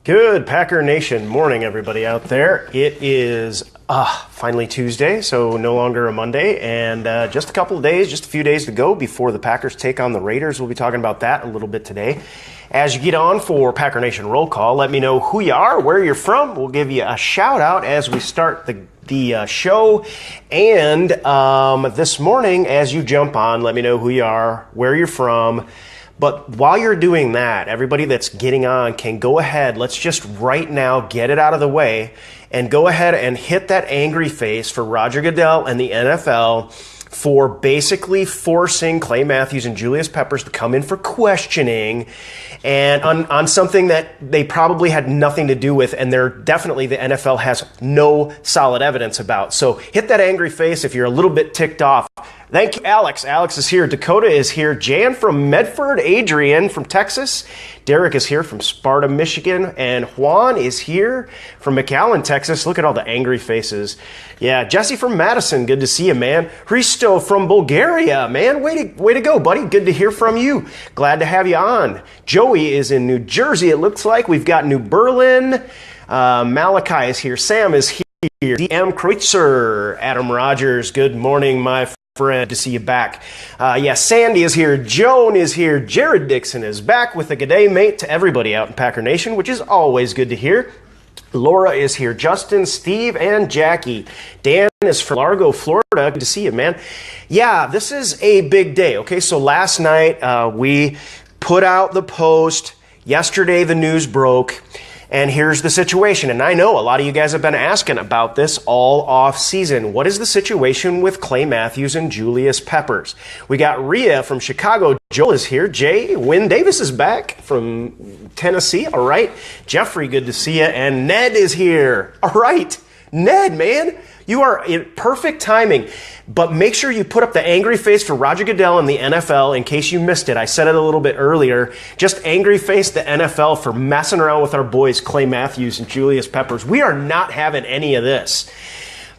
Good Packer Nation morning, everybody out there. It is finally Tuesday, so no longer a Monday, and just a few days to go before the Packers take on the Raiders. We'll be talking about that a little bit today. As you get on for Packer Nation Roll Call, let me know who you are, where you're from. We'll give you a shout out as we start the show. And this morning, as you jump on, let me know who you are, where you're from. But while you're doing that, everybody that's getting on can go ahead. Let's just right now get it out of the way and go ahead and hit that angry face for Roger Goodell and the NFL for basically forcing Clay Matthews and Julius Peppers to come in for questioning and on something that they probably had nothing to do with, and they're definitely the NFL has no solid evidence about. So hit that angry face if you're a little bit ticked off. Thank you, Alex. Alex is here. Dakota is here. Jan from Medford. Adrian from Texas. Derek is here from Sparta, Michigan. And Juan is here from McAllen, Texas. Look at all the angry faces. Yeah, Jesse from Madison. Good to see you, man. Hristo from Bulgaria. Man, way to go, buddy. Good to hear from you. Glad to have you on. Joey is in New Jersey, it looks like. We've got New Berlin. Malachi is here. Sam is here. DM Kreutzer. Adam Rogers. Good morning, my friend, to see you back. Sandy is here. Joan is here. Jared Dixon is back with a good day, mate, to everybody out in Packer Nation, which is always good to hear. Laura is here. Justin, Steve, and Jackie. Dan is from Largo, Florida. Good to see you, man. Yeah, this is a big day. Okay, so last night we put out the post. Yesterday the news broke. And here's the situation. And I know a lot of you guys have been asking about this all off season. What is the situation with Clay Matthews and Julius Peppers? We got Rhea from Chicago. Joel is here. Jay, Wynn Davis is back from Tennessee. All right. Jeffrey, good to see you. And Ned is here. All right. Ned, man, you are in perfect timing. But make sure you put up the angry face for Roger Goodell and the NFL in case you missed it. I said it a little bit earlier. Just angry face the NFL for messing around with our boys, Clay Matthews and Julius Peppers. We are not having any of this.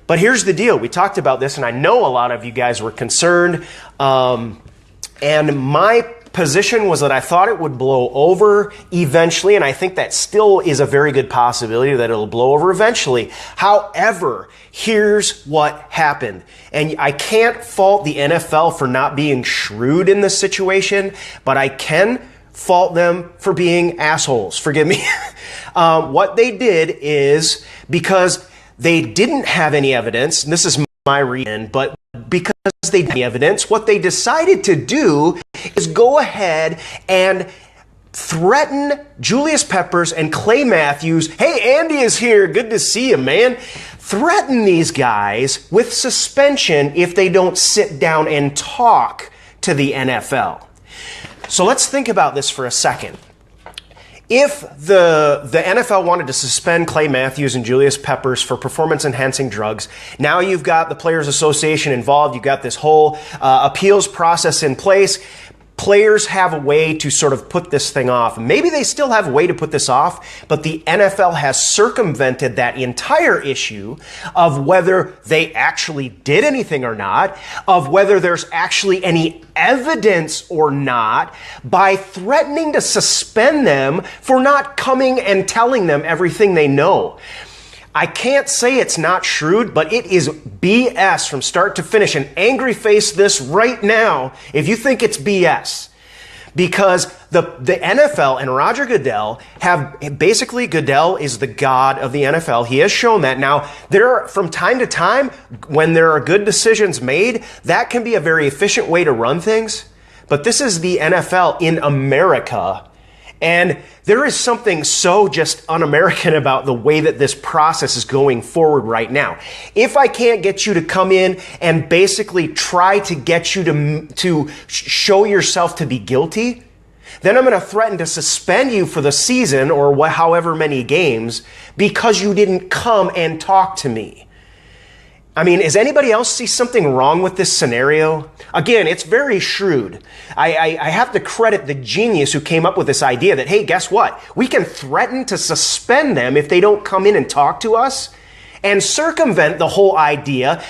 But here's the deal. We talked about this, and I know a lot of you guys were concerned. And my position was that I thought it would blow over eventually, and I think that still is a very good possibility that it'll blow over eventually. However, here's what happened. And I can't fault the NFL for not being shrewd in this situation, but I can fault them for being assholes. Forgive me. What they did is, because they didn't have any evidence, and this is my reason, but because they didn't have any evidence, what they decided to do is go ahead and threaten Julius Peppers and Clay Matthews. Hey, Andy is here. Good to see you, man. Threaten these guys with suspension if they don't sit down and talk to the NFL. So let's think about this for a second. If the NFL wanted to suspend Clay Matthews and Julius Peppers for performance-enhancing drugs, now you've got the Players Association involved. You've got this whole appeals process in place. Players have a way to sort of put this thing off. Maybe they still have a way to put this off, but the NFL has circumvented that entire issue of whether they actually did anything or not, of whether there's actually any evidence or not, by threatening to suspend them for not coming and telling them everything they know. I can't say it's not shrewd, but it is BS from start to finish. And angry face this right now if you think it's BS. Because the NFL and Roger Goodell basically, Goodell is the god of the NFL. He has shown that. Now, from time to time, when there are good decisions made, that can be a very efficient way to run things. But this is the NFL in America. And there is something so just un-American about the way that this process is going forward right now. If I can't get you to come in and basically try to get you to show yourself to be guilty, then I'm going to threaten to suspend you for the season or however many games because you didn't come and talk to me. I mean, does anybody else see something wrong with this scenario? Again, it's very shrewd. I have to credit the genius who came up with this idea that, hey, guess what? We can threaten to suspend them if they don't come in and talk to us and circumvent the whole idea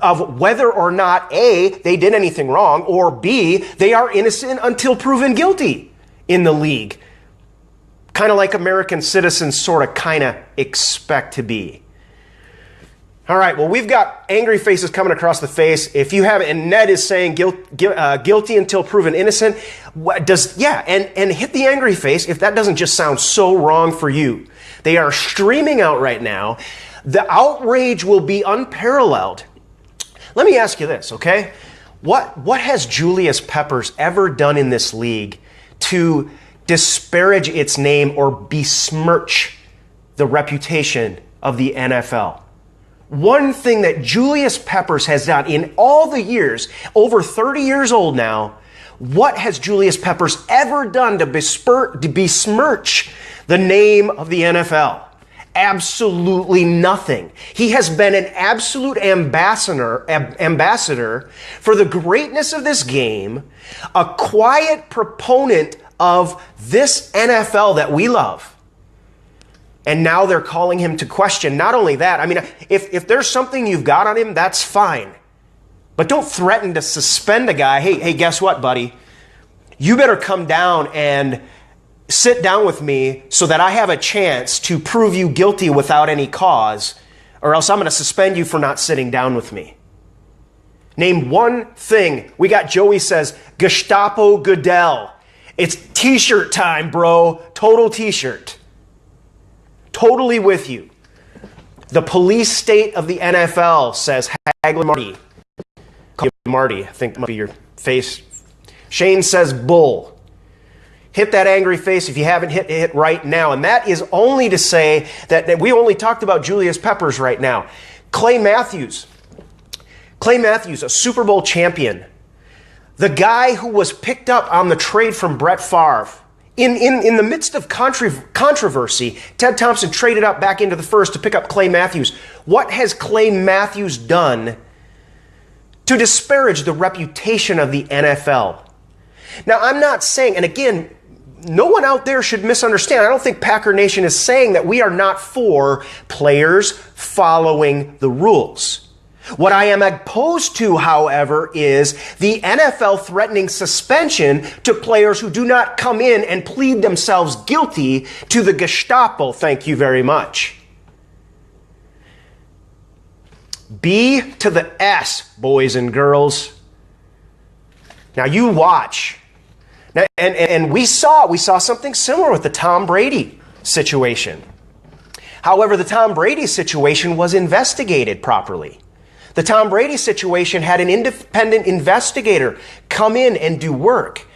of whether or not, A, they did anything wrong, or B, they are innocent until proven guilty in the league. kind of like American citizens sort of kind of expect to be. All right, well, we've got angry faces coming across the face. If you have, and Ned is saying guilty until proven innocent. And hit the angry face if that doesn't just sound so wrong for you. They are streaming out right now. The outrage will be unparalleled. Let me ask you this, okay? What has Julius Peppers ever done in this league to disparage its name or besmirch the reputation of the NFL? One thing that Julius Peppers has done in all the years, over 30 years old now, what has Julius Peppers ever done to besmirch the name of the NFL? Absolutely nothing. He has been an absolute ambassador for the greatness of this game, a quiet proponent of this NFL that we love. And now they're calling him to question. Not only that, I mean, if there's something you've got on him, that's fine. But don't threaten to suspend a guy. Hey, guess what, buddy? You better come down and sit down with me so that I have a chance to prove you guilty without any cause, or else I'm going to suspend you for not sitting down with me. Name one thing. We got Joey says, Gestapo Goodell. It's t-shirt time, bro. Total t-shirt. Totally with you. The police state of the NFL says Hagler Marty. I think that might be your face. Shane says bull. Hit that angry face if you haven't hit it right now. And that is only to say that we only talked about Julius Peppers right now. Clay Matthews, a Super Bowl champion. The guy who was picked up on the trade from Brett Favre. In the midst of controversy, Ted Thompson traded up back into the first to pick up Clay Matthews. What has Clay Matthews done to disparage the reputation of the NFL? Now, I'm not saying, and again, no one out there should misunderstand. I don't think Packer Nation is saying that we are not for players following the rules. What I am opposed to, however, is the NFL threatening suspension to players who do not come in and plead themselves guilty to the Gestapo. Thank you very much. B to the S, boys and girls. Now you watch. Now, and we saw something similar with the Tom Brady situation. However, the Tom Brady situation was investigated properly. The Tom Brady situation had an independent investigator come in and do work.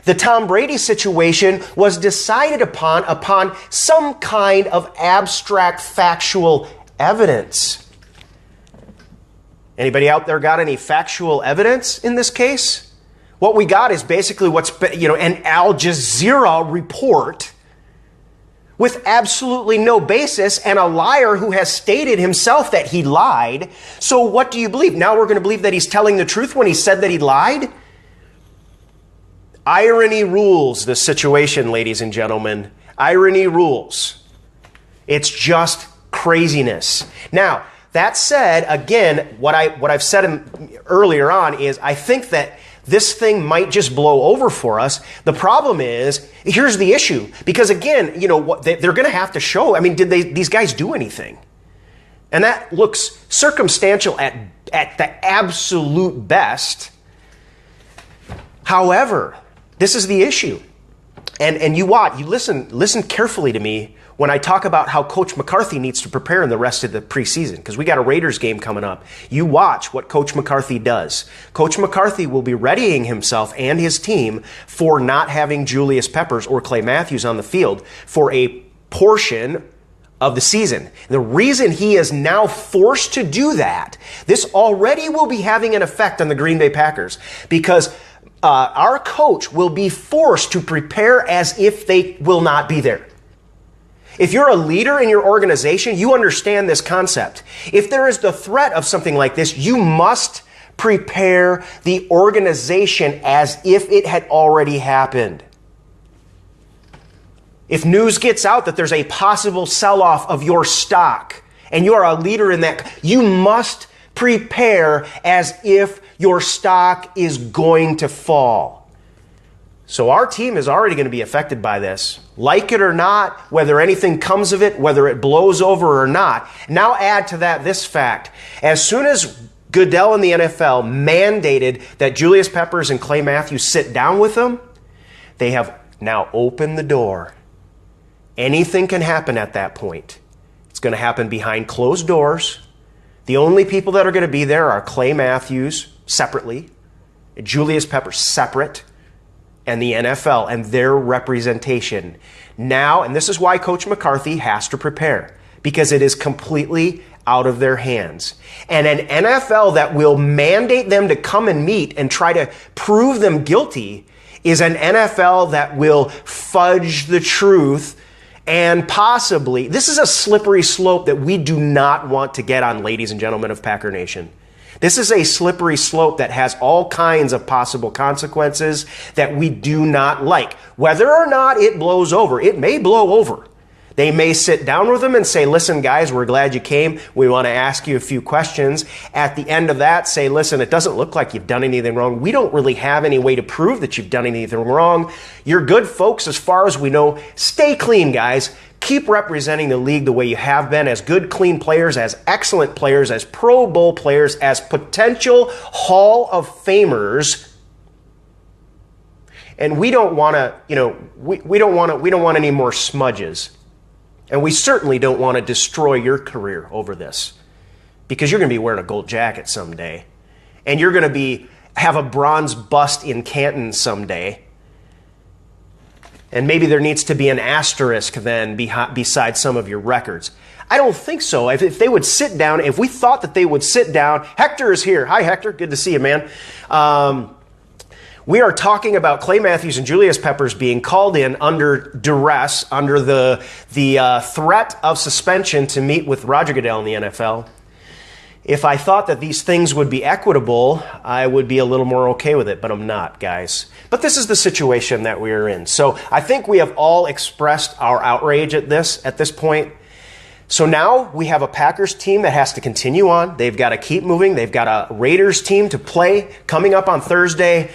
The Tom Brady situation was decided upon some kind of abstract factual evidence. Anybody out there got any factual evidence in this case? What we got is basically an Al Jazeera report with absolutely no basis and a liar who has stated himself that he lied. So what do you believe? Now we're going to believe that he's telling the truth when he said that he lied? Irony rules this situation, ladies and gentlemen. Irony rules. It's just craziness. Now, that said, again, what I've said earlier on is I think that this thing might just blow over for us. The problem is, here's the issue. Because again, they're going to have to show. I mean, did these guys do anything? And that looks circumstantial at the absolute best. However, this is the issue. And you listen carefully to me when I talk about how Coach McCarthy needs to prepare in the rest of the preseason, because we got a Raiders game coming up. You watch what Coach McCarthy does. Coach McCarthy will be readying himself and his team for not having Julius Peppers or Clay Matthews on the field for a portion of the season. The reason he is now forced to do that, this already will be having an effect on the Green Bay Packers, because our coach will be forced to prepare as if they will not be there. If you're a leader in your organization, you understand this concept. If there is the threat of something like this, you must prepare the organization as if it had already happened. If news gets out that there's a possible sell-off of your stock and you are a leader in that, you must prepare as if your stock is going to fall. So our team is already going to be affected by this. Like it or not, whether anything comes of it, whether it blows over or not. Now add to that this fact. As soon as Goodell and the NFL mandated that Julius Peppers and Clay Matthews sit down with them, they have now opened the door. Anything can happen at that point. It's going to happen behind closed doors. The only people that are going to be there are Clay Matthews separately, Julius Peppers separate, and the NFL and their representation. Now, and this is why Coach McCarthy has to prepare, because it is completely out of their hands. And an NFL that will mandate them to come and meet and try to prove them guilty is an NFL that will fudge the truth and possibly, this is a slippery slope that we do not want to get on, ladies and gentlemen of Packer Nation. This is a slippery slope that has all kinds of possible consequences that we do not like. Whether or not it blows over, it may blow over. They may sit down with them and say, listen, guys, we're glad you came. We want to ask you a few questions. At the end of that, say, listen, it doesn't look like you've done anything wrong. We don't really have any way to prove that you've done anything wrong. You're good folks as far as we know. Stay clean, guys. Keep representing the league the way you have been, as good, clean players, as excellent players, as Pro Bowl players, as potential Hall of Famers. And we don't want to, we don't want any more smudges. And we certainly don't want to destroy your career over this, because you're going to be wearing a gold jacket someday, and you're going to have a bronze bust in Canton someday. And maybe there needs to be an asterisk then beside some of your records. I don't think so. If they would sit down, if we thought that they would sit down, Hector is here. Hi, Hector. Good to see you, man. We are talking about Clay Matthews and Julius Peppers being called in under duress, under the threat of suspension to meet with Roger Goodell in the NFL. If I thought that these things would be equitable, I would be a little more okay with it, but I'm not, guys. But this is the situation that we are in. So I think we have all expressed our outrage at this point. So now we have a Packers team that has to continue on. They've got to keep moving. They've got a Raiders team to play coming up on Thursday.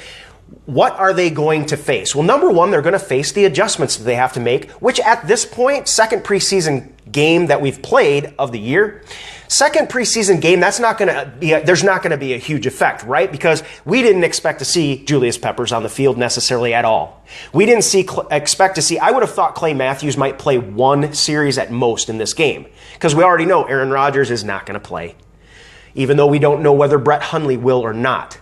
What are they going to face? Well, number one, they're going to face the adjustments that they have to make, which at this point, second preseason game that we've played of the year, second preseason game, there's not going to be a huge effect, right? Because we didn't expect to see Julius Peppers on the field necessarily at all. We didn't expect to see, I would have thought Clay Matthews might play one series at most in this game, because we already know Aaron Rodgers is not going to play, even though we don't know whether Brett Hundley will or not.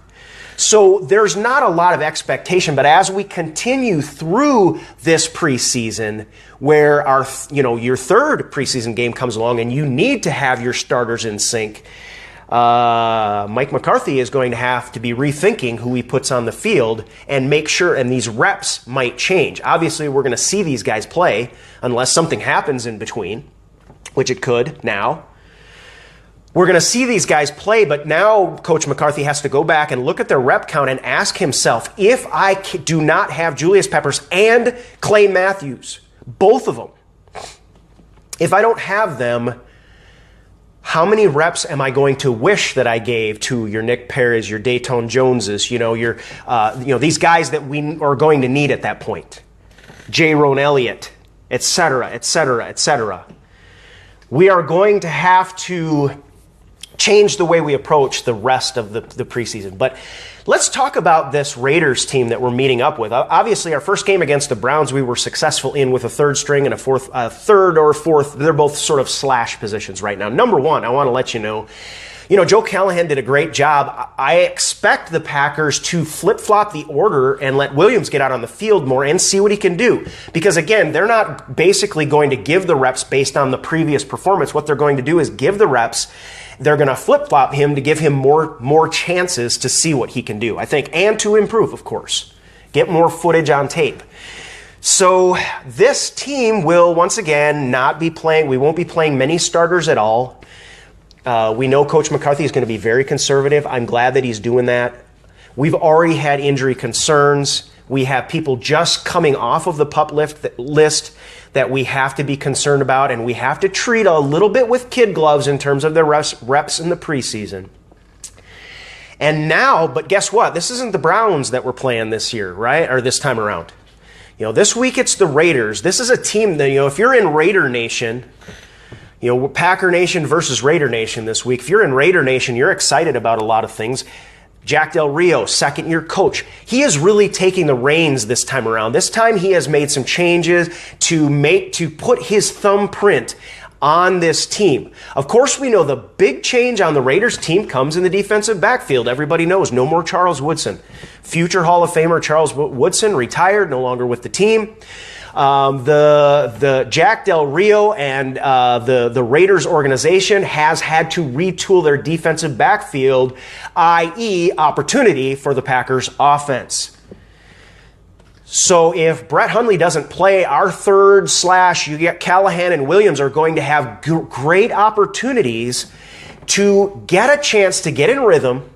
So there's not a lot of expectation, but as we continue through this preseason, where your third preseason game comes along and you need to have your starters in sync, Mike McCarthy is going to have to be rethinking who he puts on the field and make sure, and these reps might change. Obviously, we're going to see these guys play unless something happens in between, which it could now. We're going to see these guys play, but now Coach McCarthy has to go back and look at their rep count and ask himself, if I do not have Julius Peppers and Clay Matthews, both of them, if I don't have them, how many reps am I going to wish that I gave to your Nick Perez, your Dayton Joneses, these guys that we are going to need at that point, J-Ron Elliott, et cetera, et cetera, et cetera. We are going to have to change the way we approach the rest of the preseason. But let's talk about this Raiders team that we're meeting up with. Obviously, our first game against the Browns, we were successful in with a third string and a third or fourth. They're both sort of slash positions right now. Number one, I want to let you know, Joe Callahan did a great job. I expect the Packers to flip-flop the order and let Williams get out on the field more and see what he can do. Because, again, they're not basically going to give the reps based on the previous performance. What they're going to do is give the reps. They're going to flip-flop him to give him more chances to see what he can do, I think, and to improve, of course. Get more footage on tape. So this team will, once again, not be playing. We won't be playing many starters at all. We know Coach McCarthy is going to be very conservative. I'm glad that he's doing that. We've already had injury concerns. We have people just coming off of the PUP list that we have to be concerned about, and we have to treat a little bit with kid gloves in terms of their reps in the preseason. But guess what? This isn't the Browns that we're playing this year, right? Or this time around. This week it's the Raiders. This is a team that, if you're in Raider Nation, Packer Nation versus Raider Nation this week. If you're in Raider Nation, you're excited about a lot of things. Jack Del Rio, second-year coach. He is really taking the reins this time around. This time he has made some changes to put his thumbprint on this team. Of course, we know the big change on the Raiders team comes in the defensive backfield. Everybody knows no more Charles Woodson. Future Hall of Famer Charles Woodson retired, no longer with the team. The Jack Del Rio and the Raiders organization has had to retool their defensive backfield, i.e. opportunity for the Packers offense. So if Brett Hundley doesn't play, our third / you get Callahan and Williams are going to have great opportunities to get a chance to get in rhythm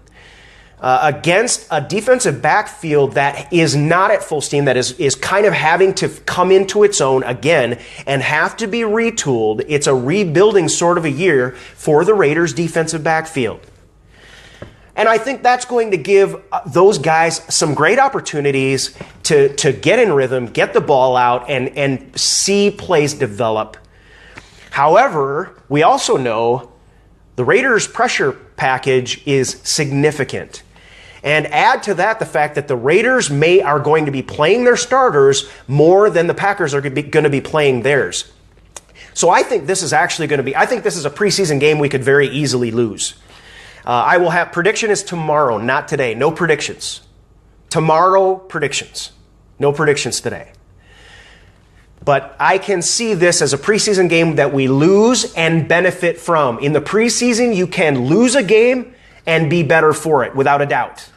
against a defensive backfield that is not at full steam, that is kind of having to come into its own again and have to be retooled. It's a rebuilding sort of a year for the Raiders defensive backfield. And I think that's going to give those guys some great opportunities to get in rhythm, get the ball out, and see plays develop. However, we also know the Raiders' pressure package is significant. And add to that the fact that the Raiders are going to be playing their starters more than the Packers are going to be playing theirs. So I think this is actually going to be, I think this is a preseason game we could very easily lose. I will have, prediction is tomorrow, not today. No predictions. Tomorrow, predictions. No predictions today. But I can see this as a preseason game that we lose and benefit from. In the preseason, you can lose a game and be better for it, without a doubt.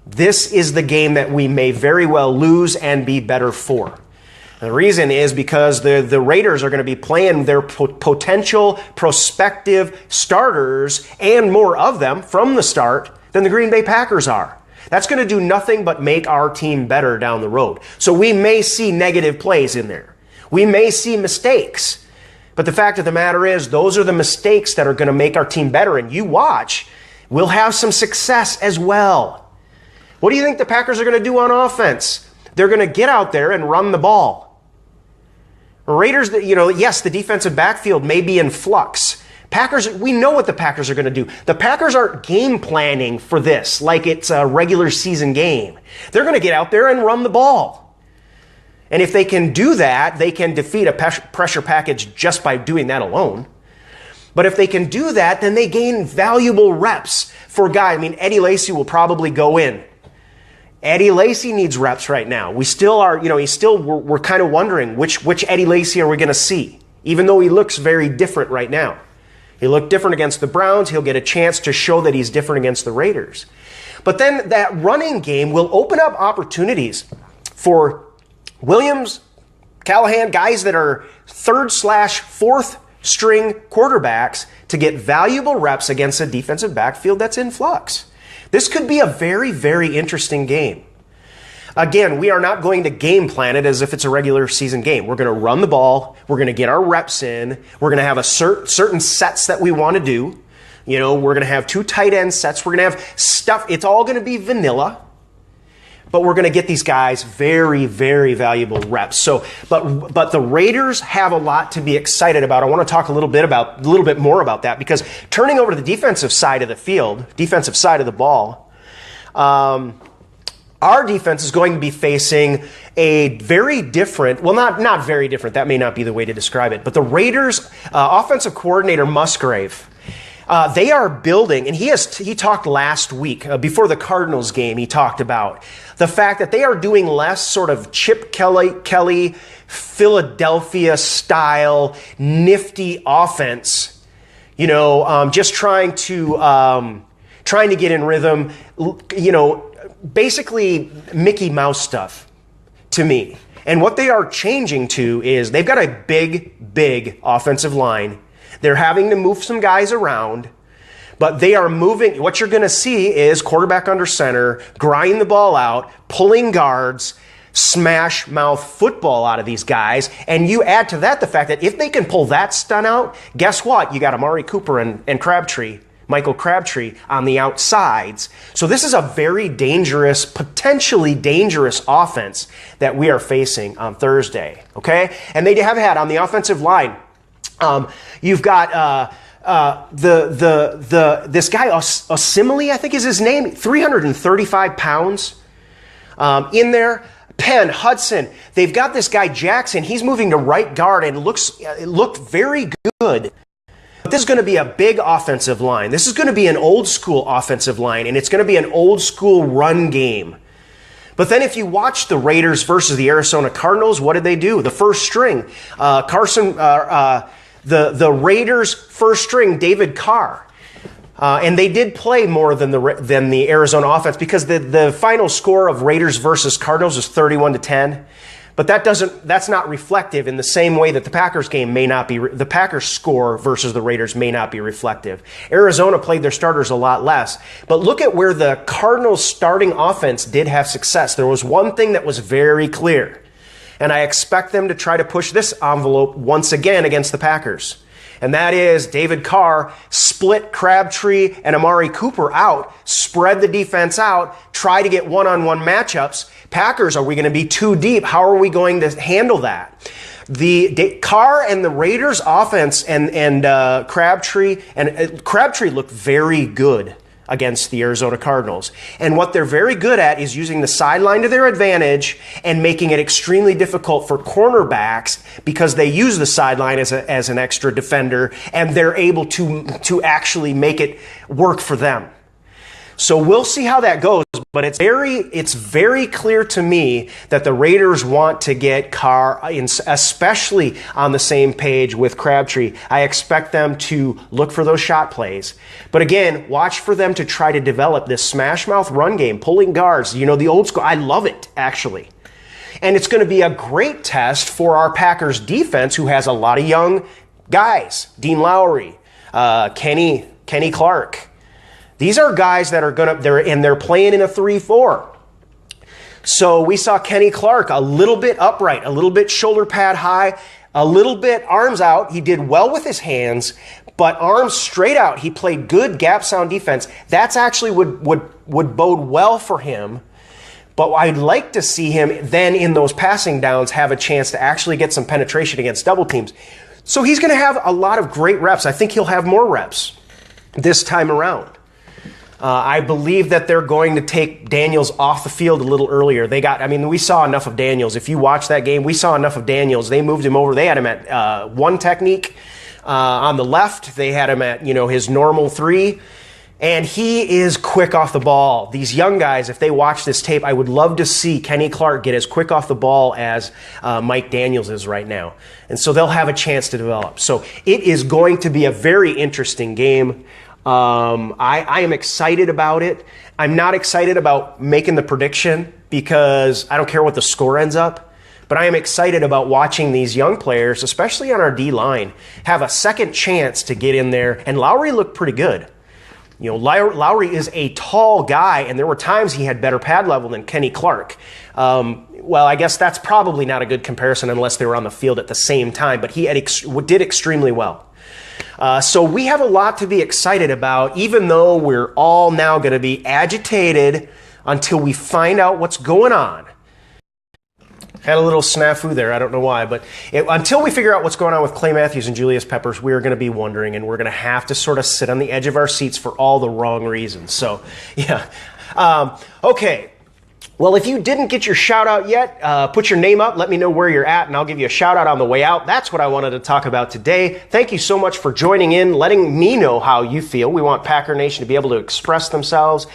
This is the game that we may very well lose and be better for. The reason is because the Raiders are going to be playing their potential prospective starters and more of them from the start than the Green Bay Packers are. That's going to do nothing but make our team better down the road. So we may see negative plays in there. We may see mistakes. But the fact of the matter is, those are the mistakes that are going to make our team better. And you watch, we'll have some success as well. What do you think the Packers are going to do on offense? They're going to get out there and run the ball. Raiders, yes, the defensive backfield may be in flux. Packers, we know what the Packers are going to do. The Packers aren't game planning for this like it's a regular season game. They're going to get out there and run the ball. And if they can do that, they can defeat a pressure package just by doing that alone. But if they can do that, then they gain valuable reps for guys. Eddie Lacy will probably go in. Eddie Lacy needs reps right now. We still are, we're kind of wondering which Eddie Lacy are we going to see, even though he looks very different right now. He looked different against the Browns. He'll get a chance to show that he's different against the Raiders. But then that running game will open up opportunities for Williams, Callahan, guys that are third / fourth string quarterbacks to get valuable reps against a defensive backfield that's in flux. This could be a very, very interesting game. Again, we are not going to game plan it as if it's a regular season game. We're going to run the ball. We're going to get our reps in. We're going to have a certain sets that we want to do. We're going to have 2 tight end sets. We're going to have stuff. It's all going to be vanilla. But we're going to get these guys very, very valuable reps. But the Raiders have a lot to be excited about. I want to talk a little bit more about that, because turning over to the defensive side of the field, defensive side of the ball, our defense is going to be facing a very different, well, not very different. That may not be the way to describe it. But the Raiders offensive coordinator Musgrave, they are building, and he talked last week before the Cardinals game. He talked about the fact that they are doing less sort of Chip Kelly, Philadelphia style nifty offense. Just trying to get in rhythm. Basically Mickey Mouse stuff to me. And what they are changing to is they've got a big offensive line. They're having to move some guys around, but they are moving. What you're going to see is quarterback under center, grind the ball out, pulling guards, smash mouth football out of these guys. And you add to that the fact that if they can pull that stunt out, guess what? You got Amari Cooper and Crabtree Michael Crabtree on the outsides. So this is a very dangerous, potentially dangerous offense that we are facing on Thursday, okay? And they have had on the offensive line, you've got this guy, Osimile, I think is his name, 335 pounds in there. Penn, Hudson, they've got this guy Jackson. He's moving to right guard and looked very good. But this is going to be a big offensive line. This is going to be an old school offensive line, and it's going to be an old school run game. But then if you watch the Raiders versus the Arizona Cardinals, what did they do? The first string, the Raiders' first string, David Carr. And they did play more than the Arizona offense because the final score of Raiders versus Cardinals is 31-10. But that's not reflective in the same way that the Packers game may not be. The Packers score versus the Raiders may not be reflective. Arizona played their starters a lot less. But look at where the Cardinals' starting offense did have success. There was one thing that was very clear. And I expect them to try to push this envelope once again against the Packers. And that is David Carr split Crabtree and Amari Cooper out, spread the defense out, try to get one-on-one matchups. Packers, are we going to be too deep? How are we going to handle that? The Carr and the Raiders offense and Crabtree looked very good against the Arizona Cardinals. And what they're very good at is using the sideline to their advantage and making it extremely difficult for cornerbacks because they use the sideline as an extra defender, and they're able to actually make it work for them. So we'll see how that goes, but it's very clear to me that the Raiders want to get Carr, especially on the same page with Crabtree. I expect them to look for those shot plays. But again, watch for them to try to develop this smash mouth run game, pulling guards, the old school. I love it, actually. And it's going to be a great test for our Packers defense, who has a lot of young guys. Dean Lowry, Kenny Clark. These are guys that they're playing in a 3-4. So we saw Kenny Clark a little bit upright, a little bit shoulder pad high, a little bit arms out. He did well with his hands, but arms straight out. He played good gap sound defense. That's actually would bode well for him. But I'd like to see him then in those passing downs have a chance to actually get some penetration against double teams. So he's going to have a lot of great reps. I think he'll have more reps this time around. I believe that they're going to take Daniels off the field a little earlier. We saw enough of Daniels. If you watch that game, we saw enough of Daniels. They moved him over. They had him at one technique on the left. They had him at, his normal 3. And he is quick off the ball. These young guys, if they watch this tape, I would love to see Kenny Clark get as quick off the ball as Mike Daniels is right now. And so they'll have a chance to develop. So it is going to be a very interesting game. I am excited about it. I'm not excited about making the prediction because I don't care what the score ends up. But I am excited about watching these young players, especially on our D-line, have a second chance to get in there. And Lowry looked pretty good. Lowry is a tall guy, and there were times he had better pad level than Kenny Clark. Well, I guess that's probably not a good comparison unless they were on the field at the same time, but he did extremely well. So we have a lot to be excited about, even though we're all now going to be agitated until we find out what's going on. Had a little snafu there. I don't know why, but until we figure out what's going on with Clay Matthews and Julius Peppers, we're going to be wondering, and we're going to have to sort of sit on the edge of our seats for all the wrong reasons. So, yeah. Okay. Well, if you didn't get your shout out yet, put your name up, let me know where you're at, and I'll give you a shout out on the way out. That's what I wanted to talk about today. Thank you so much for joining in, letting me know how you feel. We want Packer Nation to be able to express themselves.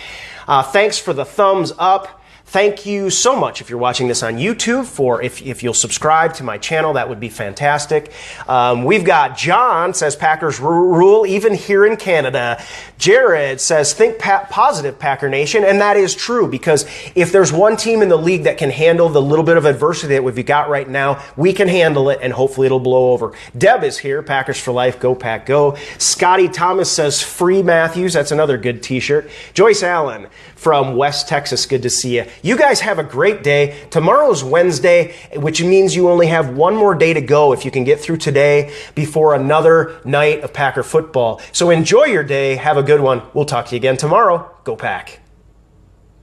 Thanks for the thumbs up. Thank you so much if you're watching this on YouTube. If you'll subscribe to my channel, that would be fantastic. We've got John says Packers rule even here in Canada. Jared says think positive, Packer Nation, and that is true because if there's one team in the league that can handle the little bit of adversity that we've got right now, we can handle it, and hopefully it'll blow over. Deb is here. Packers for life. Go Pack Go. Scotty Thomas says free Matthews. That's another good T-shirt. Joyce Allen from West Texas. Good to see you. You guys have a great day. Tomorrow's Wednesday, which means you only have one more day to go if you can get through today before another night of Packer football. So enjoy your day. Have a good one. We'll talk to you again tomorrow. Go Pack.